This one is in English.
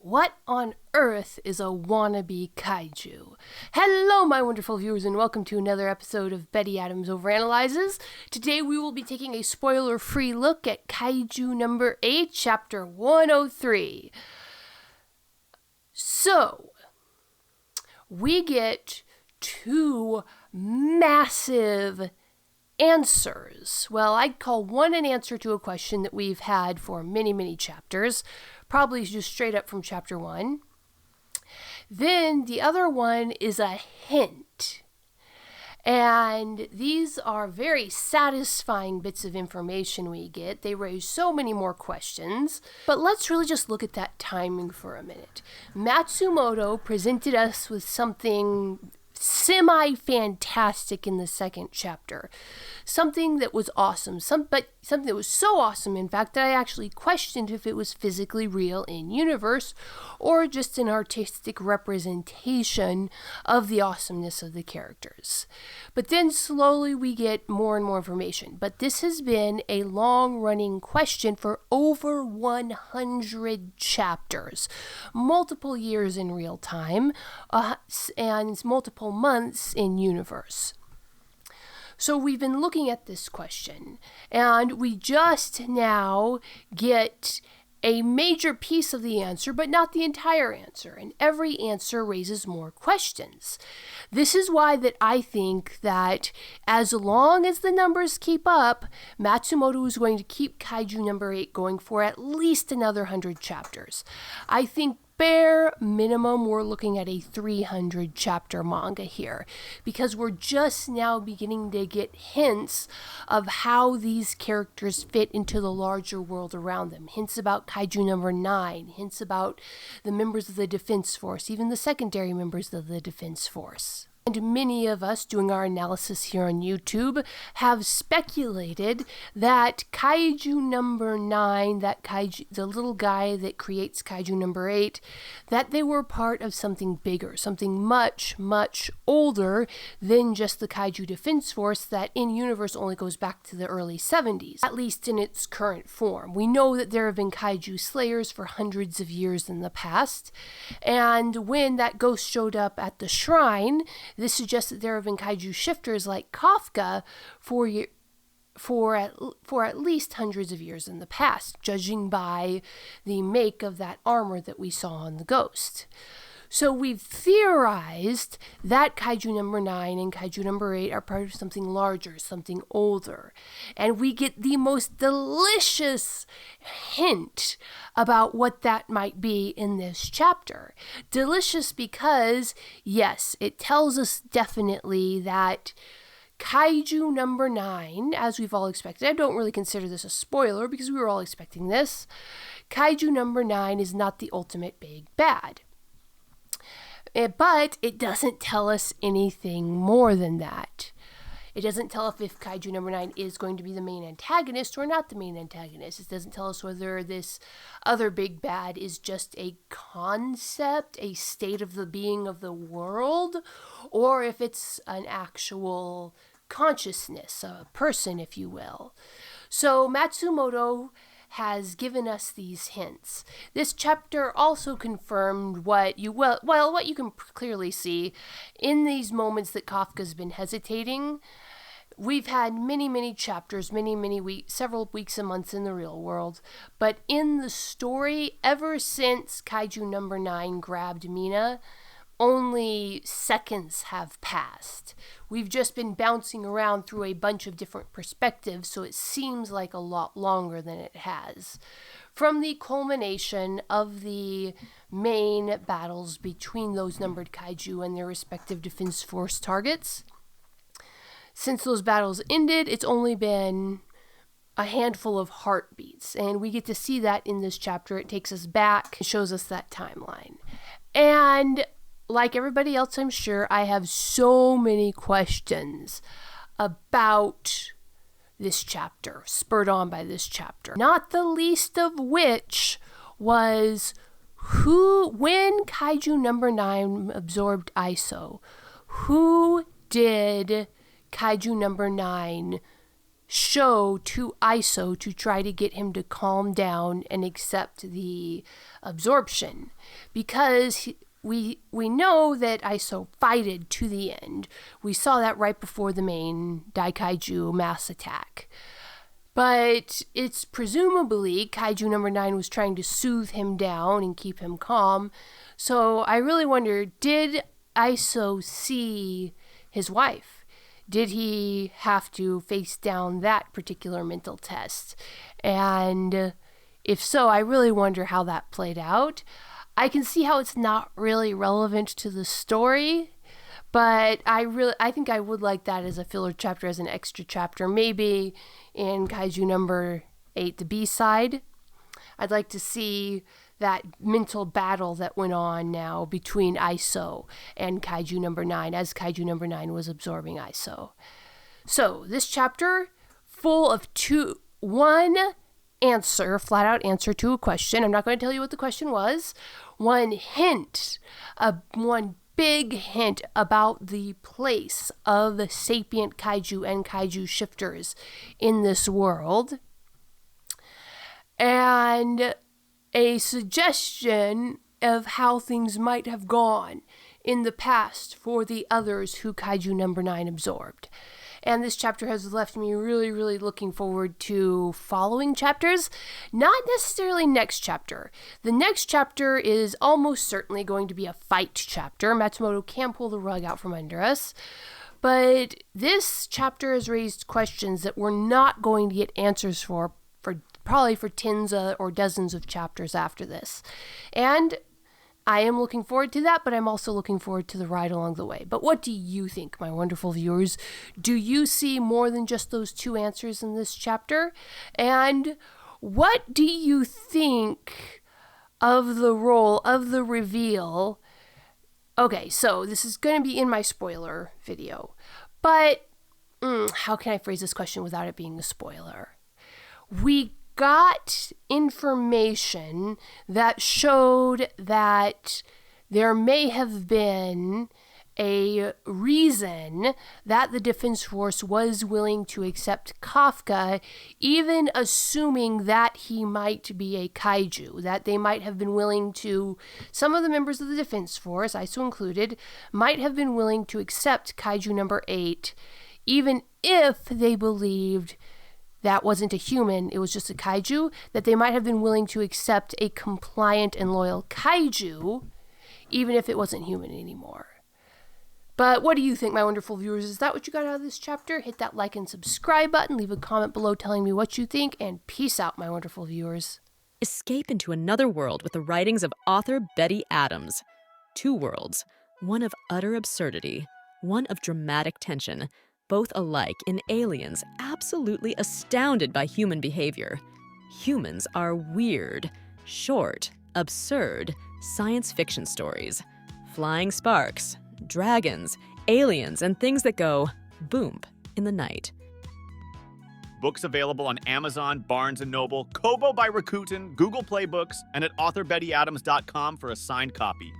What on earth is a wannabe kaiju? Hello, my wonderful viewers, and welcome to another episode of Betty Adams Overanalyzes. Today we will be taking a spoiler-free look at Kaiju number 8, chapter 103. So, we get two massive answers. Well, I'd call one an answer to a question that we've had for many chapters, probably just straight up from chapter 1. Then the other one is a hint. And these are very satisfying bits of information we get. They raise so many more questions. But let's really just look at that timing for a minute. Matsumoto presented us with something semi-fantastic in the second chapter. Something that was awesome. Something that was so awesome, in fact, that I actually questioned if it was physically real in universe or just an artistic representation of the awesomeness of the characters. But then slowly we get more and more information. But this has been a long-running question for over 100 chapters. Multiple years in real time, and multiple months in universe. So we've been looking at this question, and we just now get a major piece of the answer, but not the entire answer, and every answer raises more questions. This is why that I think that as long as the numbers keep up, Matsumoto is going to keep Kaiju number 8 going for at least another 100 chapters. I think bare minimum, we're looking at a 300 chapter manga here, because we're just now beginning to get hints of how these characters fit into the larger world around them. Hints about Kaiju number 9, hints about the members of the Defense Force, even the secondary members of the Defense Force. And many of us doing our analysis here on YouTube have speculated that Kaiju number 9, that Kaiju, the little guy that creates Kaiju number 8, that they were part of something bigger, something much older than just the Kaiju Defense Force that in universe only goes back to the early 70s, at least in its current form. We know that there have been Kaiju Slayers for hundreds of years in the past, and when that ghost showed up at the shrine, this suggests that there have been Kaiju shifters like Kafka for at least hundreds of years in the past, judging by the make of that armor that we saw on the ghost. So we've theorized that Kaiju number 9 and Kaiju number 8 are part of something larger, something older. And we get the most delicious hint about what that might be in this chapter. Delicious because, yes, it tells us definitely that Kaiju number 9, as we've all expected, I don't really consider this a spoiler because we were all expecting this, Kaiju number 9 is not the ultimate big bad. But it doesn't tell us anything more than that. It doesn't tell us if Kaiju number 9 is going to be the main antagonist or not the main antagonist. It doesn't tell us whether this other big bad is just a concept, a state of the being of the world, or if it's an actual consciousness, a person, if you will. So Matsumoto has given us these hints. This chapter also confirmed what you can clearly see in these moments that Kafka's been hesitating. We've had many chapters, many weeks, several weeks and months in the real world, but in the story, ever since Kaiju number 9 grabbed Mina, only seconds have passed. We've just been bouncing around through a bunch of different perspectives, so it seems like a lot longer than it has. From the culmination of the main battles between those numbered kaiju and their respective Defense Force targets, since those battles ended, it's only been a handful of heartbeats, and we get to see that in this chapter. It takes us back and shows us that timeline. And like everybody else, I'm sure, I have so many questions about this chapter, spurred on by this chapter. Not the least of which was when Kaiju number 9 absorbed ISO, who did Kaiju number 9 show to Iso to try to get him to calm down and accept the absorption, because we know that Iso fighted to the end. We saw that right before the main Daikaiju mass attack. But it's presumably Kaiju number 9 was trying to soothe him down and keep him calm. So I really wonder, did Iso see his wife? Did he have to face down that particular mental test? And if so, I really wonder how that played out. I can see how it's not really relevant to the story, but I think I would like that as a filler chapter, as an extra chapter, maybe in Kaiju number 8, the B-side. I'd like to see that mental battle that went on now between Iso and Kaiju number 9, as Kaiju number 9 was absorbing Iso. So this chapter, full of one answer, flat out answer to a question. I'm not going to tell you what the question was. One hint, one big hint about the place of sapient kaiju and kaiju shifters in this world. And a suggestion of how things might have gone in the past for the others who Kaiju number 9 absorbed. And this chapter has left me really, really looking forward to following chapters. Not necessarily next chapter. The next chapter is almost certainly going to be a fight chapter. Matsumoto can't pull the rug out from under us. But this chapter has raised questions that we're not going to get answers for probably for tens or dozens of chapters after this. And I am looking forward to that, but I'm also looking forward to the ride along the way. But what do you think, my wonderful viewers? Do you see more than just those two answers in this chapter? And what do you think of the role of the reveal? Okay, so this is going to be in my spoiler video, but how can I phrase this question without it being a spoiler? We got information that showed that there may have been a reason that the Defense Force was willing to accept Kafka, even assuming that he might be a kaiju, that they might have been willing to, some of the members of the Defense Force, ISO included, might have been willing to accept Kaiju number 8, even if they believed that wasn't a human, it was just a kaiju, that they might have been willing to accept a compliant and loyal kaiju, even if it wasn't human anymore. But what do you think, my wonderful viewers? Is that what you got out of this chapter? Hit that like and subscribe button, leave a comment below telling me what you think, and peace out, my wonderful viewers. Escape into another world with the writings of author Betty Adams. Two worlds, one of utter absurdity, one of dramatic tension, both alike in aliens absolutely astounded by human behavior. Humans are weird, short, absurd science fiction stories. Flying sparks, dragons, aliens, and things that go boom in the night. Books available on Amazon, Barnes & Noble, Kobo by Rakuten, Google Play Books, and at authorBettyAdams.com for a signed copy.